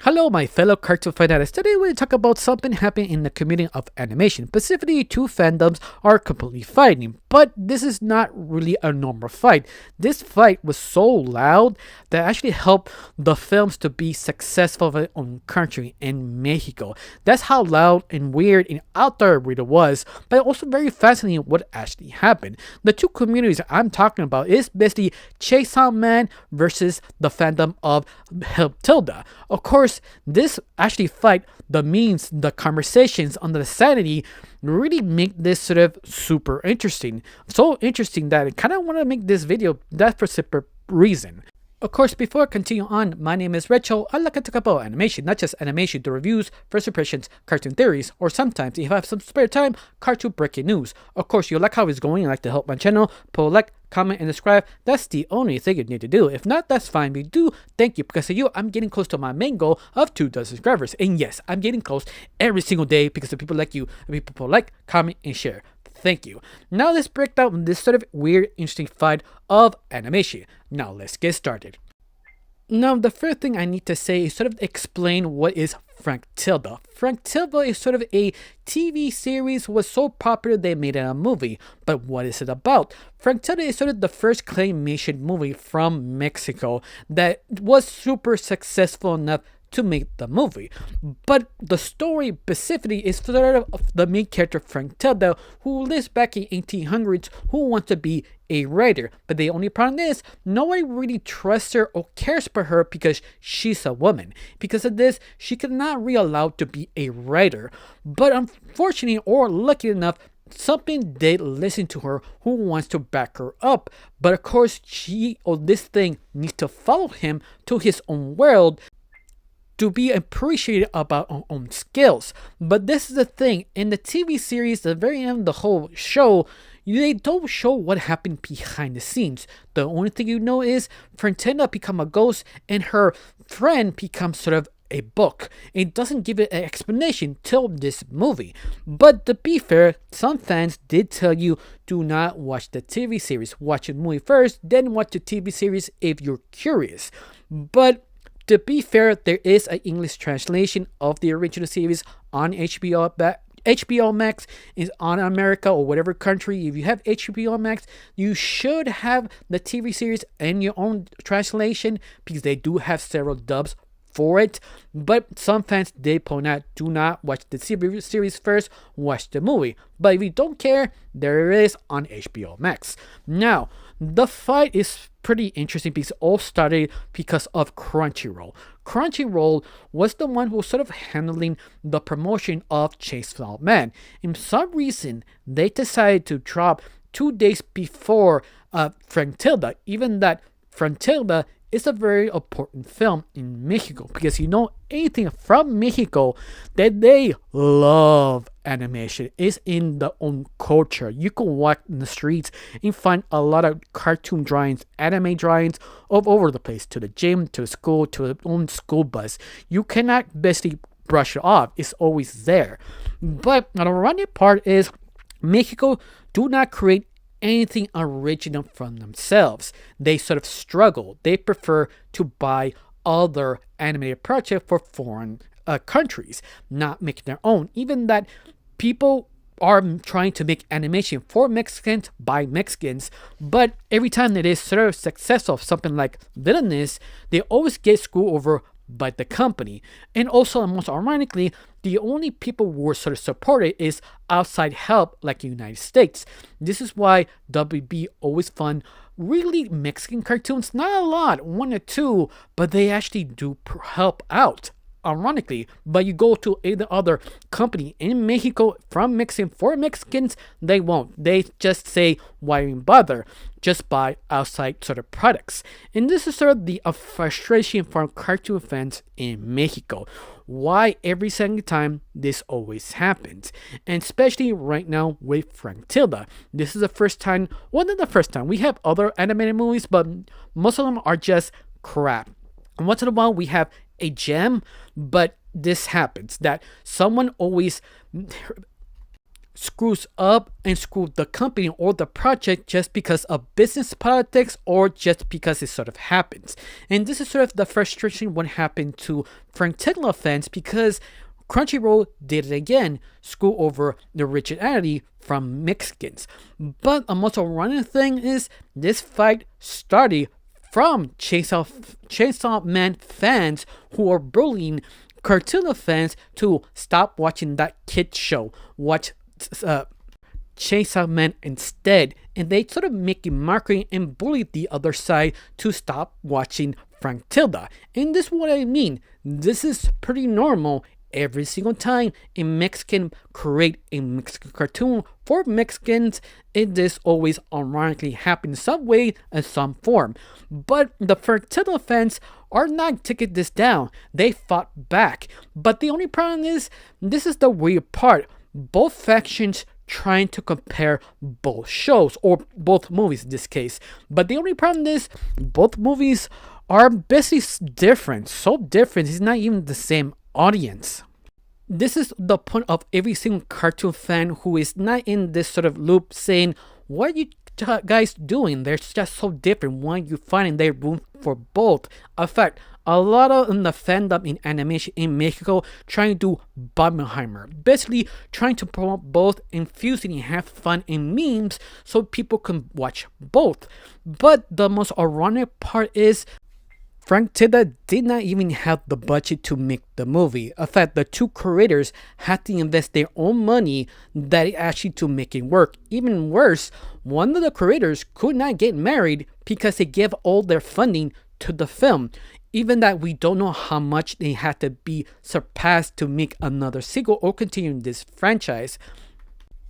Hello, my fellow cartoon fanatics. Today we're going to talk about something happening in the community of animation. Specifically, two fandoms are completely fighting, but this is not really a normal fight. This fight was so loud that actually helped the films to be successful in their own country, in Mexico. That's how loud and weird and out there it really was, but also very fascinating what actually happened. The two communities I'm talking about is basically Chainsaw Man versus the fandom of Tilda. Of course, this actually fight, the memes, the conversations on the sanity really make this sort of super interesting. So interesting that I kind of want to make this video that for simple reason. Of course, before I continue on, my name is Recho. I like to talk about animation, not just animation, the reviews, first impressions, cartoon theories, or sometimes, if I have some spare time, cartoon breaking news. Of course, you like how it's going and like to help my channel, put a like, comment, and subscribe. That's the only thing you need to do. If not, that's fine. But do thank you, because of you, I'm getting close to my main goal of 2,000 subscribers. And yes, I'm getting close every single day because of people like you, and people like, comment, and share. Thank you. Now let's break down this sort of weird, interesting fight of animation. Now let's get started. Now, the first thing I need to say is sort of explain what is Frankelda. Frankelda is sort of a TV series was so popular they made it a movie. But what is it about? Frankelda is sort of the first claymation movie from Mexico that was super successful enough to make the movie. But the story specifically is sort of the main character Frankelda, who lives back in 1800s, who wants to be a writer. But the only problem is nobody really trusts her or cares for her because she's a woman. Because of this, she cannot be allowed to be a writer. But unfortunately, or lucky enough, something did listen to her who wants to back her up. But of course, she or this thing needs to follow him to his own world to be appreciated about our own skills. But this is the thing, in the TV series, the very end of the whole show, they don't show what happened behind the scenes. The only thing you know is Frankelda become a ghost and her friend becomes sort of a book. It doesn't give it an explanation till this movie. But to be fair, some fans did tell you do not watch the TV series. Watch the movie first, then watch the TV series if you're curious. But to be fair, there is an English translation of the original series on HBO. HBO Max is on America or whatever country. If you have HBO Max, you should have the TV series in your own translation because they do have several dubs for it. But some fans did point out, do not watch the series first, watch the movie. But if you don't care, there it is on HBO Max. Now, the fight is pretty interesting because it all started because of Crunchyroll. Crunchyroll was the one who was sort of handling the promotion of Chainsaw Man. In some reason, they decided to drop 2 days before Frankelda, even that Frankelda is a very important film in Mexico, because you know anything from Mexico that they love animation is in their own culture. You can walk in the streets and find a lot of cartoon drawings, anime drawings all over the place, to the gym, to the school, to their own school bus. You cannot basically brush it off. It's always there. But the ironic part is Mexico do not create anything original from themselves. They sort of struggle. They prefer to buy other animated projects for foreign countries, not making their own. Even that people are trying to make animation for Mexicans by Mexicans, but every time that is sort of successful, something like Villainous, they always get screwed over by the company. And also, most ironically, the only people who were sort of supported is outside help like the United States. This is why WB always fund really Mexican cartoons. Not a lot, 1 or 2, but they actually do help out, ironically. But you go to any other company in Mexico from Mexican for Mexicans, they won't. They just say, why even bother? Just buy outside sort of products. And this is sort of the frustration from cartoon fans in Mexico. Why every single time this always happens, and especially right now with Frankelda. This is the first time, well, not the first time. We have other animated movies, but most of them are just crap. And once in a while we have a gem, but this happens that someone always screws up and screw the company or the project just because of business politics or just because it sort of happens. And this is sort of the frustration what happened to Frankelda fans because Crunchyroll did it again, screw over the originality from Mexicans. But the most ironic thing is this fight started from Chainsaw Man fans who are bullying Cartoon fans to stop watching that kid show, watch Chainsaw Man instead, and they sort of make a mockery and bully the other side to stop watching Frankelda. And this is what I mean. This is pretty normal. Every single time a Mexican create a Mexican cartoon for Mexicans, it is always ironically happen in some way in some form. But the Frankelda fans are not taking this down. They fought back. But the only problem is, this is the weird part. Both factions trying to compare both shows or both movies in this case. But the only problem is both movies are basically different. So different, it's not even the same audience. This is the point of every single cartoon fan who is not in this sort of loop saying, what are you guys doing? They're just so different. Why are you finding there's room for both? In fact, a lot of the fandom in animation in Mexico trying to do Barbenheimer, basically trying to promote both, infusing and have fun in memes so people can watch both. But the most ironic part is Frankelda did not even have the budget to make the movie. In fact, the two creators had to invest their own money actually to make it work. Even worse, one of the creators could not get married because they gave all their funding to the film. Even that we don't know how much they had to be surpassed to make another sequel or continue this franchise.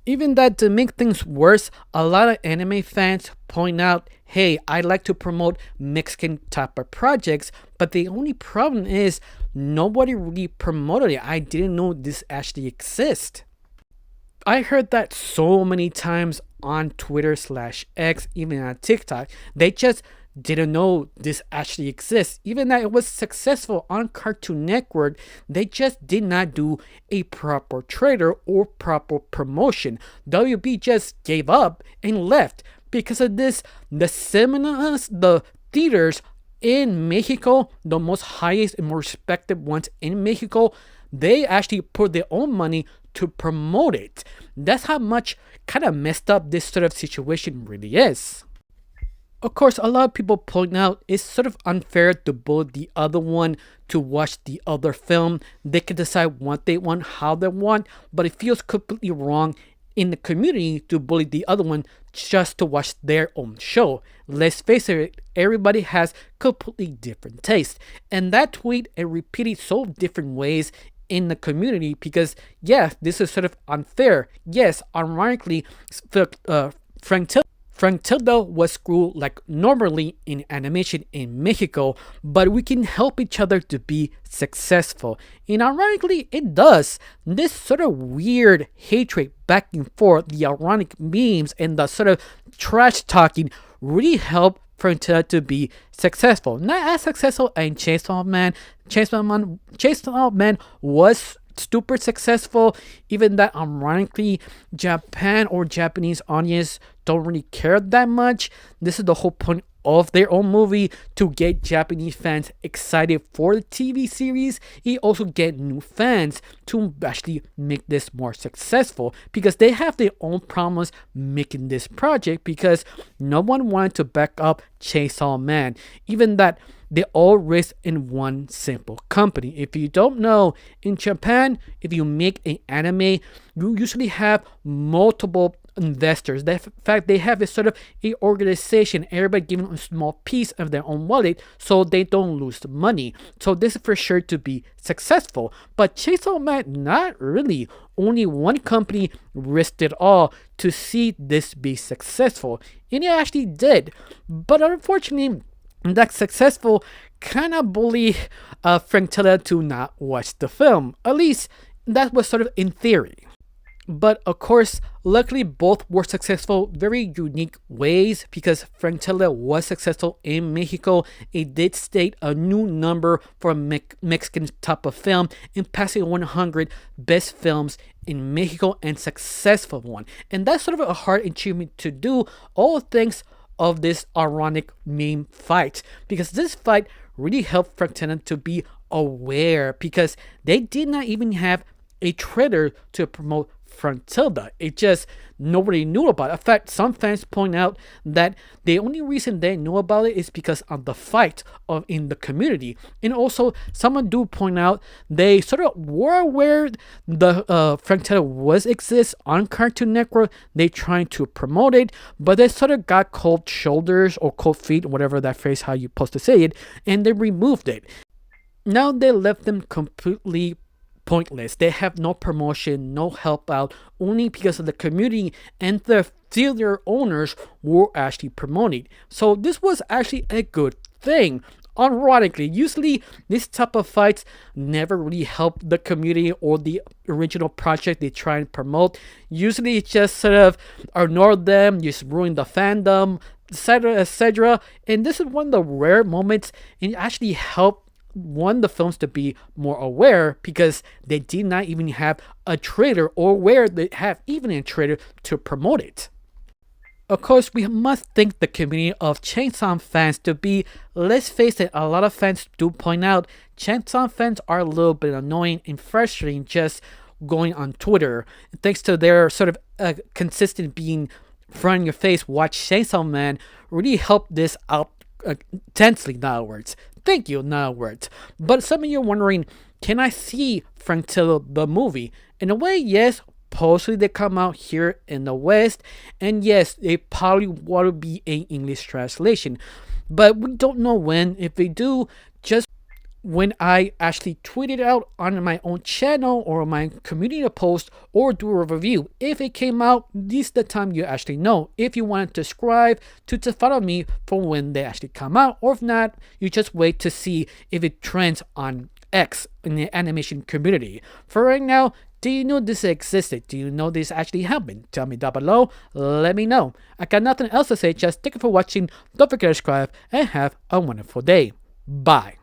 Even that, to make things worse, a lot of anime fans point out, hey, I like to promote Mexican type of projects, but the only problem is nobody really promoted it. I didn't know this actually exists. I heard that so many times on Twitter/X, even on TikTok. They just didn't know this actually exists. Even that it was successful on Cartoon Network, they just did not do a proper trailer or proper promotion. WB just gave up and left. Because of this, the cinemas, the theaters in Mexico, the most highest and more respected ones in Mexico, they actually put their own money to promote it. That's how much kind of messed up this sort of situation really is. Of course, a lot of people point out it's sort of unfair to bully the other one to watch the other film. They can decide what they want, how they want, but it feels completely wrong in the community to bully the other one just to watch their own show. Let's face it, everybody has completely different tastes. And that tweet is repeated so different ways in the community because, yeah, this is sort of unfair. Yes, ironically, Frankelda was screwed like normally in animation in Mexico, but we can help each other to be successful. And ironically, it does. This sort of weird hatred back and forth, the ironic memes, and the sort of trash talking really helped Frankelda to be successful. Not as successful as Chainsaw Man. Chainsaw Man was super successful, even that ironically Japan or Japanese audience don't really care that much. This is the whole point of their own movie, to get Japanese fans excited for the TV series. It also get new fans to actually make this more successful because they have their own problems making this project because no one wanted to back up Chainsaw Man. Even that they all rest in one simple company. If you don't know, in Japan, if you make an anime, you usually have multiple investors. In fact, they have a sort of a organization, everybody giving a small piece of their own wallet so they don't lose the money. So this is for sure to be successful. But Chainsaw Man, not really. Only one company risked it all to see this be successful. And it actually did. But unfortunately, that successful kind of bully Frankelda to not watch the film. At least that was sort of in theory. But of course, luckily both were successful, very unique ways, because Frankelda was successful in Mexico. It did state a new number for a Mexican type of film in passing 100 best films in Mexico, and successful one. And that's sort of a hard achievement to do, all thanks of this ironic meme fight, because this fight really helped Frankelda to be aware, because they did not even have a trailer to promote Frankelda. It just nobody knew about it. In fact, some fans point out that the only reason they knew about it is because of the fight in the community. And also, someone do point out they sort of were aware the Frankelda was exists on Cartoon Network. They trying to promote it, but they sort of got cold shoulders or cold feet, whatever that phrase how you supposed to say it, and they removed it. Now they left them completely pointless. They have no promotion, no help out, only because of the community and the theater owners were actually promoting. So this was actually a good thing. Ironically, usually this type of fights never really help the community or the original project they try and promote. Usually it just sort of ignore them, just ruin the fandom, etc., etc. And this is one of the rare moments it actually helped the films to be more aware, because they did not even have a trailer, or where they have even a trailer to promote it. Of course, we must thank the community of Chainsaw fans to be, let's face it, a lot of fans do point out Chainsaw fans are a little bit annoying and frustrating just going on Twitter. Thanks to their sort of consistent being front in your face, watch Chainsaw Man really helped this out intensely, in other words. Thank you, in other words. But some of you are wondering, can I see Frankelda the movie? In a way, yes. Possibly they come out here in the West, and yes, they probably want to be an English translation. But we don't know when. If they do, just when I actually tweet it out on my own channel or my community post or do a review. If it came out, this is the time you actually know. If you want to subscribe to follow me for when they actually come out, or if not, you just wait to see if it trends on X in the animation community. For right now, do you know this existed? Do you know this actually happened? Tell me down below. Let me know. I got nothing else to say. Just thank you for watching. Don't forget to subscribe and have a wonderful day. Bye.